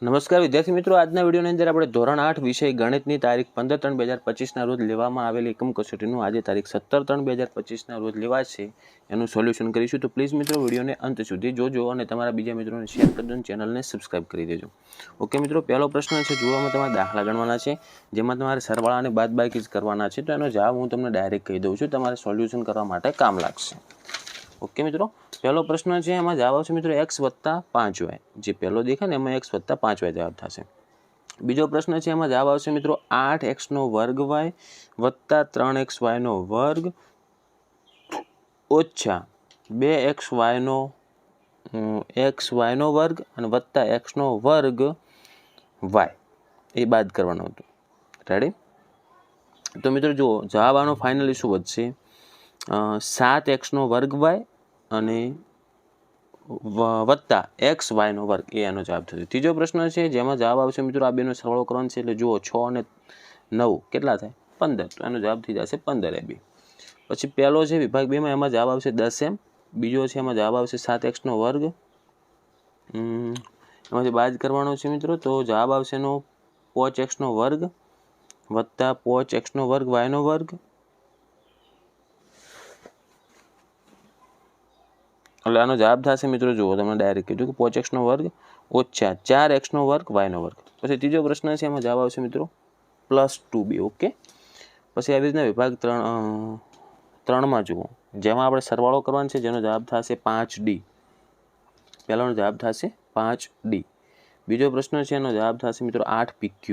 નમસ્કાર વિદ્યાર્થી મિત્રો, આજના વિડીયોની અંદર આપણે ધોરણ 8 વિષય ગણિતની તારીખ 15/3/2025ના રોજ લેવામાં આવેલી એકમ કસોટીનું આજે તારીખ 17/3/2025ના રોજ લેવાશે એનું સોલ્યુશન કરીશું. તો પ્લીઝ મિત્રો વિડીયોને અંત સુધી જોજો અને તમારા બીજા મિત્રોને શેર કરી દો અને ચેનલને સબસ્ક્રાઇબ કરી દેજો. ઓકે મિત્રો, પહેલો પ્રશ્ન છે, જોવામાં તમારે દાખલા ગણવાના છે, જેમાં તમારે સરવાળા અને બાદબાકી કરવાના છે. તો એનો જવાબ હું તમને ડાયરેક્ટ કહી દઉં છું, તમારે સોલ્યુશન કરવા માટે કામ લાગશે. ઓકે મિત્રો, પહેલો પ્રશ્ન છે, એમાં જવાબ આવશે મિત્રો x + 5y. જે પહેલો દેખાય ને એમાં x + 5y જવાબ થશે. બીજો પ્રશ્ન છે, એમાં જવાબ આવશે મિત્રો 8x² y + 3xy² ઓછા 2xy² અને વત્તા x² y એ બાદ કરવાનો હતો. રેડી? તો મિત્રો જુઓ, જવાબ આનો ફાઇનલી શું વધશે? 7x² y અને વત્તા xy² એ એનો જવાબ થશે. ત્રીજો પ્રશ્ન છે, જેમાં જવાબ આવશે મિત્રો, આ બેનો સરવાળો કરવાનો છે, એટલે જુઓ 6 અને 9 કેટલા થાય? 15. તો એનો જવાબ થઈ જશે 15 AB. પછી પહેલો છે વિભાગ 2 માં, એમાં જવાબ આવશે 10M. બીજો છે, એમાં જવાબ આવશે 7x². એમાંથી બાદ કરવાનો છે મિત્રો, તો જવાબ આવશે એનો 5x² વત્તા 5x² y². એટલે આનો જવાબ થશે મિત્રો, જુઓ તમને ડાયરેક્ટ કીધું કે 5x² ઓછા 4x² y². પછી ત્રીજો પ્રશ્ન છે, એમાં જવાબ આવશે મિત્રો +2b. ઓકે. પછી આવી રીતના વિભાગ 3માં જુઓ, જેમાં આપણે સરવાળો કરવાનો છે, જેનો જવાબ થશે 5d. પહેલાનો જવાબ થશે 5d. બીજો પ્રશ્ન છે, એનો જવાબ થશે મિત્રો 8pq.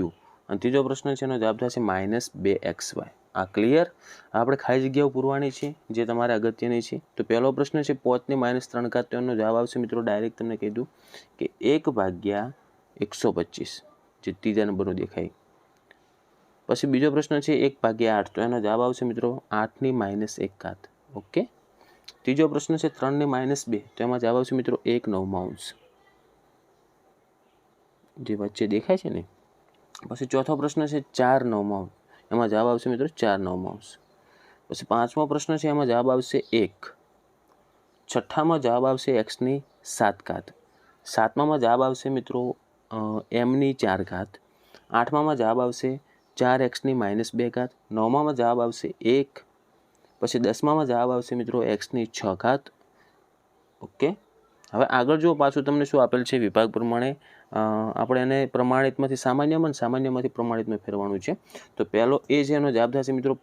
અને ત્રીજો પ્રશ્ન છે, એનો જવાબ થશે -2xy. આ ક્લિયર? આપણે ખાલી જગ્યાઓ પૂરવાની છે, જે તમારે અગત્યની છે. તો પહેલો પ્રશ્ન છે 5 ની -3 તો એનો જવાબ આવશે મિત્રો, ડાયરેક્ટ તમને કીધું કે 1/125, જે ત્રીજા નંબરનો દેખાય. પછી બીજો પ્રશ્ન છે 1/8, તો એનો જવાબ આવશે મિત્રો 8 ની -1. ઓકે. ત્રીજો પ્રશ્ન છે 3 ની -2, તો એમાં જવાબ આવશે મિત્રો 1/9, જે વચ્ચે દેખાય છે ને. પછી ચોથો પ્રશ્ન છે 4/9, એમાં જવાબ આવશે મિત્રો 4/9. પછી પાંચમો પ્રશ્ન છે, એમાં જવાબ આવશે 1. છઠ્ઠામાં જવાબ આવશે x⁷. સાતમામાં જવાબ આવશે મિત્રો m⁴. આઠમામાં જવાબ આવશે 4x⁻². નવમામાં જવાબ આવશે 1. પછી 10મામાં જવાબ આવશે મિત્રો x⁶. ઓકે. હવે આગળ જો પાછું તમને શું આપેલ છે વિભાગ પ્રમાણે, આપણે એને પ્રમાણિતમાંથી સામાન્યમાં, સામાન્યમાંથી પ્રમાણિતમાં ફેરવાનું છે. તો પહેલો એ છે, એનો જવાબ થશે મિત્રો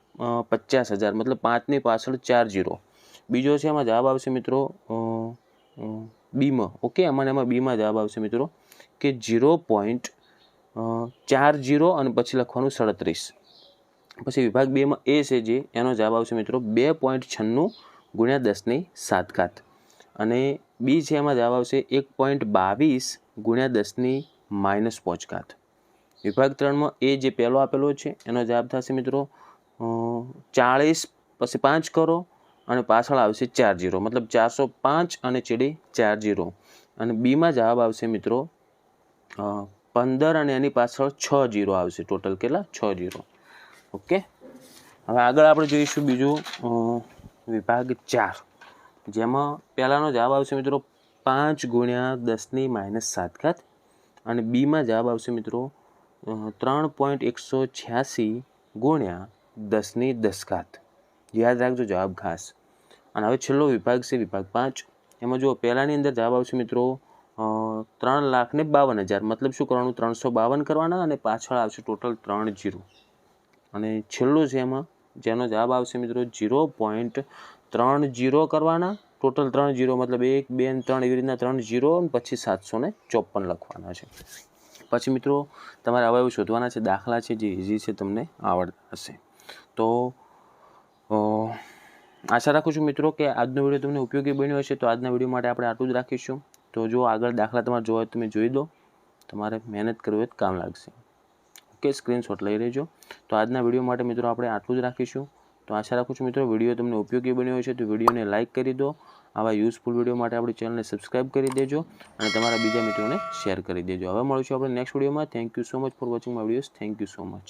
50,000, મતલબ 5 ની પાછળ 4 0. બીજો છે, એમાં જવાબ આવશે મિત્રો બીમાં. ઓકે. એમાં બીમાં જવાબ આવશે મિત્રો કે 0.40 અને પછી લખવાનું 37. પછી વિભાગ 2માં એ છે, જે એનો જવાબ આવશે મિત્રો 2.96 × 10⁷. અને બી છે, એમાં જવાબ આવશે 1.22 × 10⁻5. વિભાગ 3માં એ જે પહેલો આપેલો છે, એનો જવાબ થશે મિત્રો 40, પછી 5 કરો અને પાછળ આવશે 4 0, મતલબ 405 અને છેડે 4 0. અને બીમાં જવાબ આવશે મિત્રો 15 અને એની પાછળ 6 0 આવશે. ટોટલ કેટલા? 6 0. ઓકે. હવે આગળ આપણે જોઈશું બીજું વિભાગ 4, જેમાં પહેલાનો જવાબ આવશે મિત્રો 5 × 10⁻7. અને બીમાં જવાબ આવશે મિત્રો 3.186 × 10⁻10. યાદ રાખજો જવાબ ખાસ. અને હવે છેલ્લો વિભાગ છે વિભાગ 5. એમાં જો પહેલાની અંદર જવાબ આવશે મિત્રો 3,52,000, મતલબ શું કરવાનું? 352 કરવાના અને પાછળ આવશે ટોટલ 3 0. અને છેલ્લું છે, એમાં જેનો જવાબ આવશે મિત્રો 0.30 કરવાના, ટોટલ 3 0, મતલબ 1 2 અને 3 એવી રીતના 3 0 અને પછી 754 લખવાના છે. પછી મિત્રો તમારે હવે શોધવાના છે દાખલા છે, જે ઇઝી છે, તમને આવડતા હશે. તો આશા રાખું છું મિત્રો કે આજનો વિડીયો તમને ઉપયોગી બન્યો હશે. તો આજના વિડીયો માટે આપણે આટલું જ રાખીશું. તો જો આગળ દાખલા તમારે જોવા હોય તમે જોઈ દો, તમારે મહેનત કરવી હોય તો કામ લાગશે. ઓકે. સ્ક્રીનશોટ લઈ લેજો. તો આજના વિડીયો માટે મિત્રો આપણે આટલું જ રાખીશું. તો આશા રાખું છું મિત્રો વિડીયો તમને ઉપયોગી બન્યો હશે. તો વિડીયોને લાઇક કરી દો. આવા યુઝફુલ વિડીયો માટે આપણી ચેનલને સબસ્ક્રાઇબ કરી દેજો અને તમારા બીજા મિત્રોને શેર કરી દેજો. હવે મળીશું આપણે નેક્સ્ટ વિડીયોમાં. Thank you so much for watching my videos. Thank you so much.